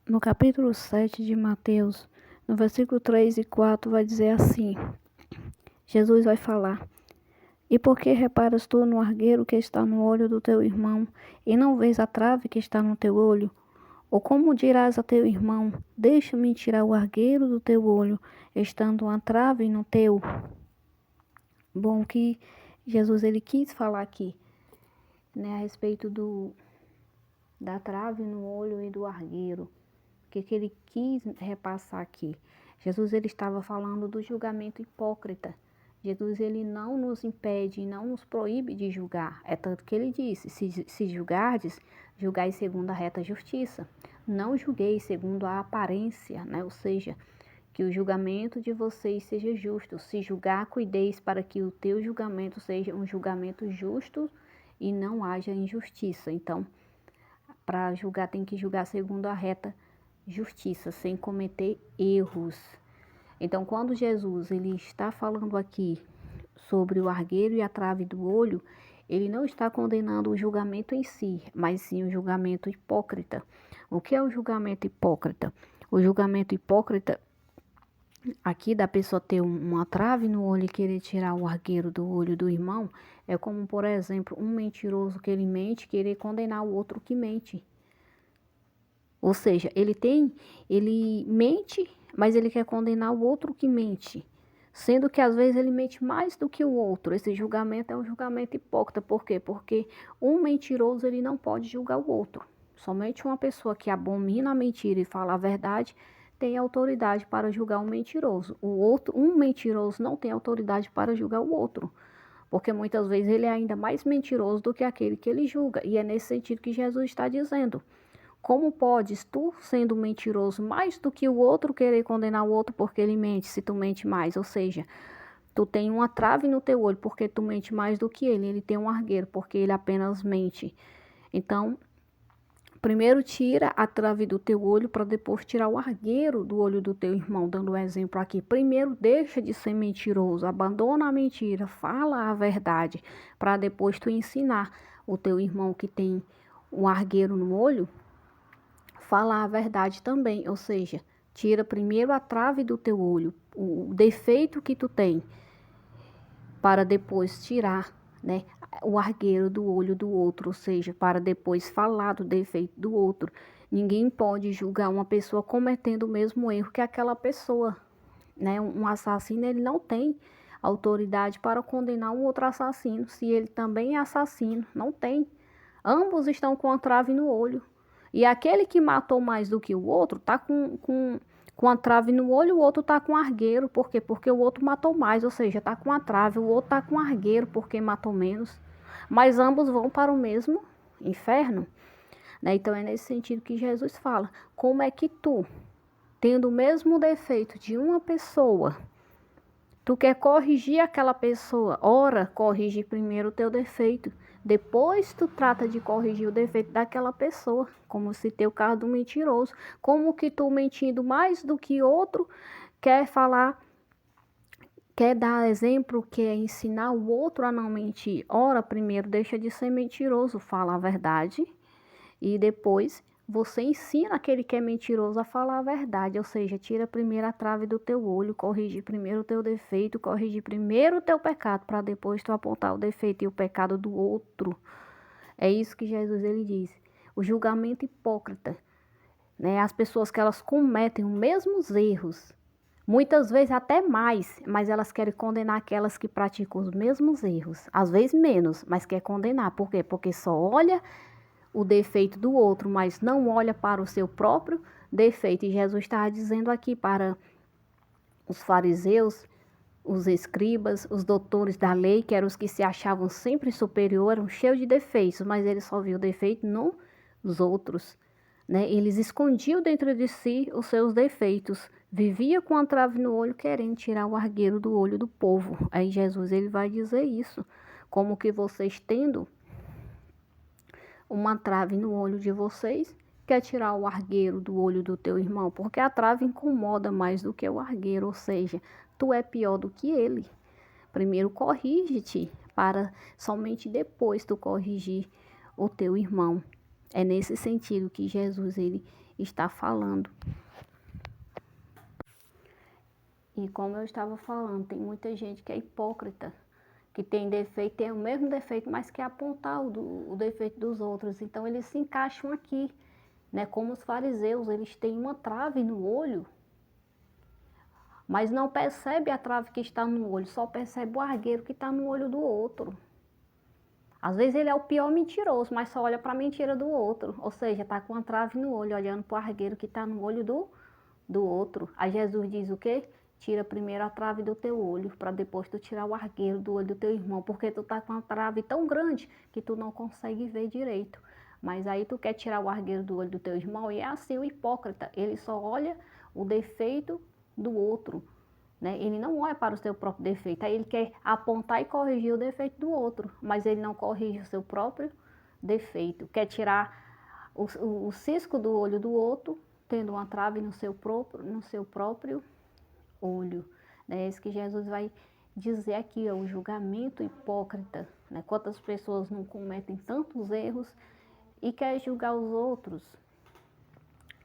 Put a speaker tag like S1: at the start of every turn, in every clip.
S1: No capítulo 7 de Mateus, no versículo 3 e 4, vai dizer assim: Jesus vai falar: E por que reparas tu no argueiro que está no olho do teu irmão, e não vês a trave que está no teu olho? Ou como dirás a teu irmão: Deixa-me tirar o argueiro do teu olho, estando uma trave no teu? Bom, que Jesus ele quis falar aqui, né, a respeito da trave no olho e do argueiro. O que ele quis repassar aqui? Jesus ele estava falando do julgamento hipócrita. Jesus ele não nos impede, não nos proíbe de julgar. É tanto que ele disse: se julgardes, julgai segundo a reta justiça. Não julgueis segundo a aparência, né? Ou seja, que o julgamento de vocês seja justo. Se julgar, cuideis para que o teu julgamento seja um julgamento justo e não haja injustiça. Então, para julgar, tem que julgar segundo a reta justiça, sem cometer erros. Então, quando Jesus ele está falando aqui sobre o argueiro e a trave do olho, ele não está condenando o julgamento em si, mas sim o julgamento hipócrita. O que é o julgamento hipócrita? O julgamento hipócrita aqui da pessoa ter uma trave no olho e querer tirar o argueiro do olho do irmão, é como, por exemplo, um mentiroso que ele mente, querer condenar o outro que mente. Ou seja, ele mente, mas ele quer condenar o outro que mente. Sendo que às vezes ele mente mais do que o outro. Esse julgamento é um julgamento hipócrita. Por quê? Porque um mentiroso ele não pode julgar o outro. Somente uma pessoa que abomina a mentira e fala a verdade tem autoridade para julgar um mentiroso. Um mentiroso não tem autoridade para julgar o outro. Porque muitas vezes ele é ainda mais mentiroso do que aquele que ele julga. E é nesse sentido que Jesus está dizendo: como podes tu, sendo mentiroso, mais do que o outro, querer condenar o outro porque ele mente, se tu mente mais? Ou seja, tu tem uma trave no teu olho porque tu mente mais do que ele tem um argueiro porque ele apenas mente. Então, primeiro tira a trave do teu olho para depois tirar o argueiro do olho do teu irmão, dando um exemplo aqui. Primeiro deixa de ser mentiroso, abandona a mentira, fala a verdade, para depois tu ensinar o teu irmão que tem um argueiro no olho, falar a verdade também. Ou seja, tira primeiro a trave do teu olho, o defeito que tu tem, para depois tirar, né, o argueiro do olho do outro, ou seja, para depois falar do defeito do outro. Ninguém pode julgar uma pessoa cometendo o mesmo erro que aquela pessoa, né? Um assassino, ele não tem autoridade para condenar um outro assassino, se ele também é assassino, não tem. Ambos estão com a trave no olho. E aquele que matou mais do que o outro tá com a trave no olho, o outro tá com argueiro. Por quê? Porque o outro matou mais, ou seja, tá com a trave. O outro tá com argueiro porque matou menos. Mas ambos vão para o mesmo inferno, né? Então é nesse sentido que Jesus fala: como é que tu, tendo o mesmo defeito de uma pessoa, tu quer corrigir aquela pessoa? Ora, corrige primeiro o teu defeito. Depois tu trata de corrigir o defeito daquela pessoa. Como se teu caso do mentiroso. Como que tu mentindo mais do que outro, quer falar, quer dar exemplo, quer ensinar o outro a não mentir. Ora, primeiro deixa de ser mentiroso, fala a verdade. E depois você ensina aquele que é mentiroso a falar a verdade, ou seja, tira primeiro a trave do teu olho, corrige primeiro o teu defeito, corrige primeiro o teu pecado, para depois tu apontar o defeito e o pecado do outro. É isso que Jesus ele diz. O julgamento hipócrita, né? As pessoas que elas cometem os mesmos erros, muitas vezes até mais, mas elas querem condenar aquelas que praticam os mesmos erros, às vezes menos, mas quer condenar. Por quê? Porque só olha o defeito do outro, mas não olha para o seu próprio defeito. E Jesus estava dizendo aqui para os fariseus, os escribas, os doutores da lei, que eram os que se achavam sempre superior, eram cheios de defeitos, mas eles só viam defeito nos outros, né? Eles escondiam dentro de si os seus defeitos, vivia com a trave no olho, querendo tirar o argueiro do olho do povo. Aí Jesus ele vai dizer isso, como que vocês tendo uma trave no olho de vocês, quer tirar o argueiro do olho do teu irmão, porque a trave incomoda mais do que o argueiro, ou seja, tu é pior do que ele. Primeiro corrige-te, para somente depois tu corrigir o teu irmão. É nesse sentido que Jesus está falando. E como eu estava falando, tem muita gente que é hipócrita, que tem defeito, tem o mesmo defeito, mas quer apontar o defeito dos outros. Então eles se encaixam aqui, né? Como os fariseus, eles têm uma trave no olho, mas não percebe a trave que está no olho, só percebe o argueiro que está no olho do outro. Às vezes ele é o pior mentiroso, mas só olha para a mentira do outro. Ou seja, está com uma trave no olho, olhando para o argueiro que está no olho do outro. Aí Jesus diz o quê? Tira primeiro a trave do teu olho, para depois tu tirar o argueiro do olho do teu irmão, porque tu tá com uma trave tão grande que tu não consegue ver direito. Mas aí tu quer tirar o argueiro do olho do teu irmão, e é assim o hipócrita, ele só olha o defeito do outro, né? Ele não olha para o seu próprio defeito, aí ele quer apontar e corrigir o defeito do outro, mas ele não corrige o seu próprio defeito, quer tirar o cisco do olho do outro, tendo uma trave no seu próprio olho. É isso que Jesus vai dizer aqui, é o julgamento hipócrita, né? Quantas pessoas não cometem tantos erros e querem julgar os outros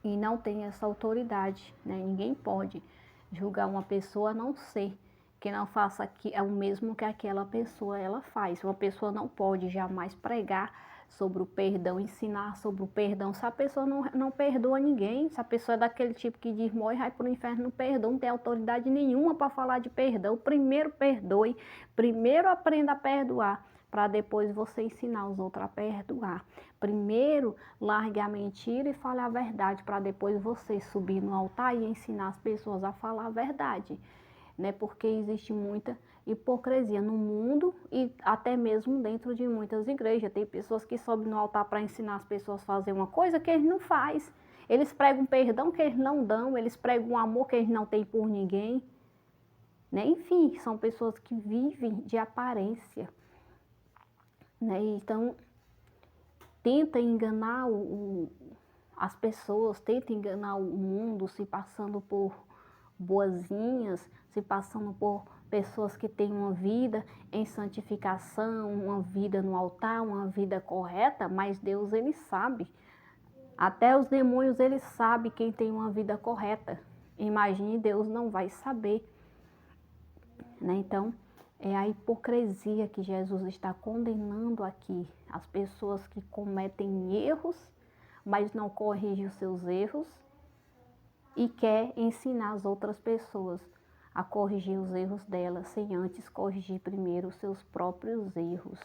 S1: e não tem essa autoridade, né? Ninguém pode julgar uma pessoa a não ser que não faça é o mesmo que aquela pessoa ela faz. Uma pessoa não pode jamais pregar sobre o perdão, ensinar sobre o perdão, se a pessoa não perdoa ninguém, se a pessoa é daquele tipo que diz, morre, vai para o inferno, não perdoa, não tem autoridade nenhuma para falar de perdão. Primeiro perdoe, primeiro aprenda a perdoar, para depois você ensinar os outros a perdoar. Primeiro largue a mentira e fale a verdade, para depois você subir no altar e ensinar as pessoas a falar a verdade, né? Porque existe muita hipocrisia no mundo e até mesmo dentro de muitas igrejas. Tem pessoas que sobem no altar para ensinar as pessoas a fazer uma coisa que eles não fazem. Eles pregam perdão que eles não dão, eles pregam um amor que eles não têm por ninguém, né? Enfim, são pessoas que vivem de aparência, né? Então, tenta enganar as pessoas, tenta enganar o mundo, se passando por boazinhas, se passando por pessoas que têm uma vida em santificação, uma vida no altar, uma vida correta, mas Deus, ele sabe. Até os demônios, ele sabe quem tem uma vida correta. Imagine, Deus não vai saber, né? Então, é a hipocrisia que Jesus está condenando aqui. As pessoas que cometem erros, mas não corrigem os seus erros e quer ensinar as outras pessoas a corrigir os erros delas, sem antes corrigir primeiro os seus próprios erros.